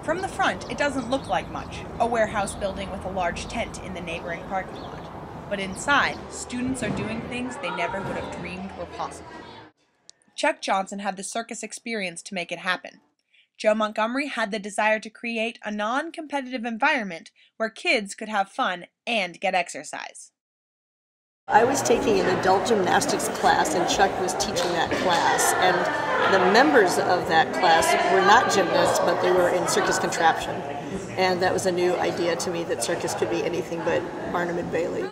From the front, it doesn't look like much, a warehouse building with a large tent in the neighboring parking lot. But inside, students are doing things they never would have dreamed were possible. Chuck Johnson had the circus experience to make it happen. Joe Montgomery had the desire to create a non-competitive environment where kids could have fun and get exercise. I was taking an adult gymnastics class and Chuck was teaching that class, and the members of that class were not gymnasts, but they were in circus contraption. And that was a new idea to me, that circus could be anything but Barnum and Bailey.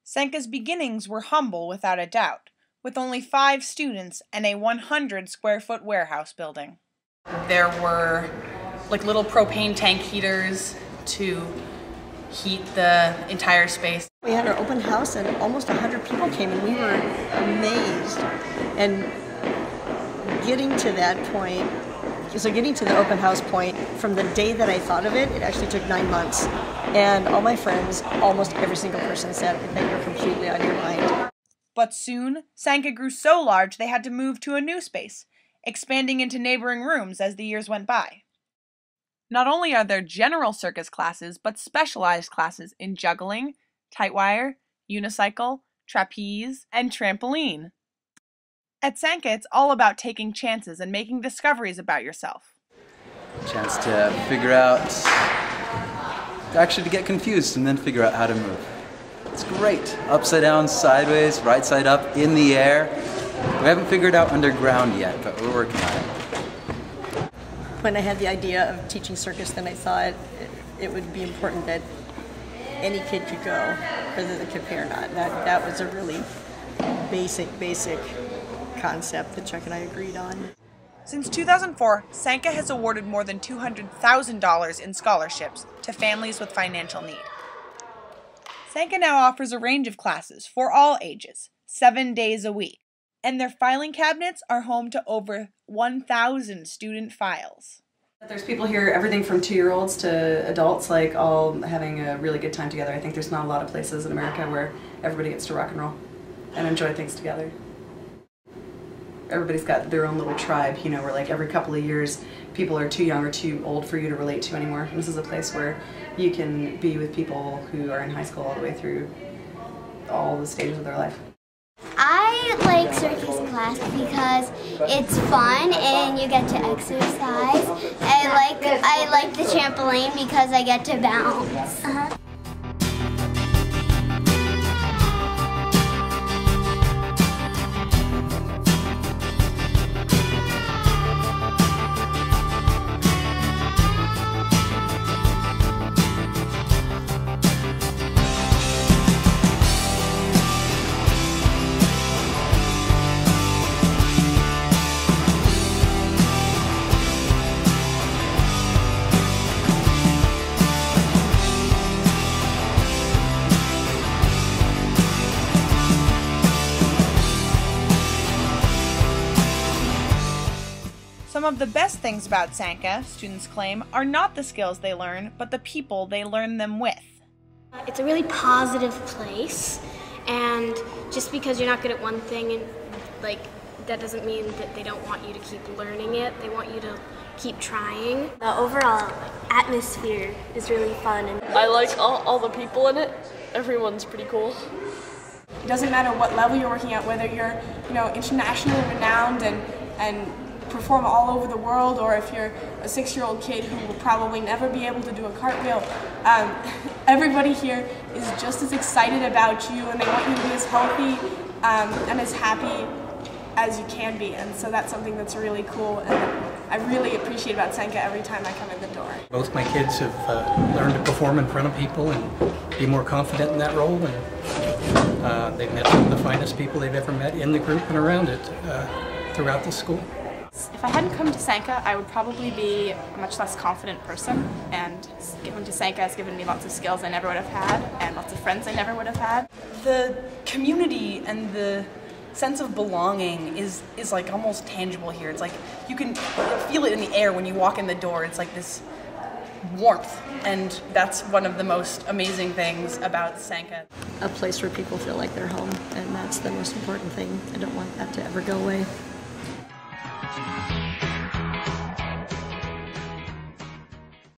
SANCA's beginnings were humble without a doubt, with only 5 students and a 100-square-foot warehouse building. There were like little propane tank heaters to heat the entire space. We had our open house and almost 100 people came, and we were amazed. And getting to that point, so getting to the open house point, from the day that I thought of it, it actually took 9 months. And all my friends, almost every single person said that you're completely on your mind. But soon, SANCA grew so large they had to move to a new space, expanding into neighboring rooms as the years went by. Not only are there general circus classes, but specialized classes in juggling, tight wire, unicycle, trapeze, and trampoline. At SANCA, it's all about taking chances and making discoveries about yourself. Chance to figure out, actually to get confused and then figure out how to move. It's great. Upside down, sideways, right side up, in the air. We haven't figured out underground yet, but we're working on it. When I had the idea of teaching circus, then I thought it would be important that any kid could go, whether they could pay or not. That was a really basic concept that Chuck and I agreed on. Since 2004, SANCA has awarded more than $200,000 in scholarships to families with financial need. SANCA now offers a range of classes for all ages, 7 days a week, and their filing cabinets are home to over 1,000 student files. There's people here, everything from 2-year-olds to adults, like all having a really good time together. I think there's not a lot of places in America where everybody gets to rock and roll and enjoy things together. Everybody's got their own little tribe, you know, where like every couple of years people are too young or too old for you to relate to anymore. And this is a place where you can be with people who are in high school all the way through all the stages of their life. I like circus class because it's fun and you get to exercise. I like the trampoline because I get to bounce. Some of the best things about SANCA, students claim, are not the skills they learn, but the people they learn them with. It's a really positive place, and just because you're not good at one thing, and that doesn't mean that they don't want you to keep learning it. They want you to keep trying. The overall atmosphere is really fun. And I like all the people in it. Everyone's pretty cool. It doesn't matter what level you're working at, whether you're internationally renowned and perform all over the world, or if you're a 6-year-old kid who will probably never be able to do a cartwheel. Everybody here is just as excited about you, and they want you to be as healthy and as happy as you can be, and so that's something that's really cool, and I really appreciate about SANCA every time I come in the door. Both my kids have learned to perform in front of people and be more confident in that role, and they've met some of the finest people they've ever met in the group and around it throughout the school. If I hadn't come to SANCA, I would probably be a much less confident person, and coming to SANCA has given me lots of skills I never would have had, and lots of friends I never would have had. The community and the sense of belonging is like almost tangible here. It's like you can feel it in the air when you walk in the door. It's like this warmth, and that's one of the most amazing things about SANCA. A place where people feel like they're home, and that's the most important thing. I don't want that to ever go away.